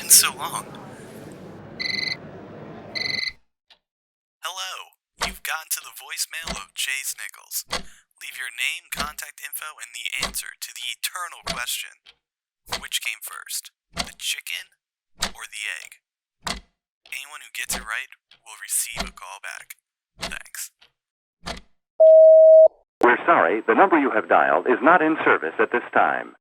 been so long? Hello, you've gotten to the voicemail of Chase Nickoles. Leave your name, contact info, and the answer to the eternal question. Which came first, the chicken or the egg? Anyone who gets it right will receive a call back. Thanks. We're sorry, the number you have dialed is not in service at this time.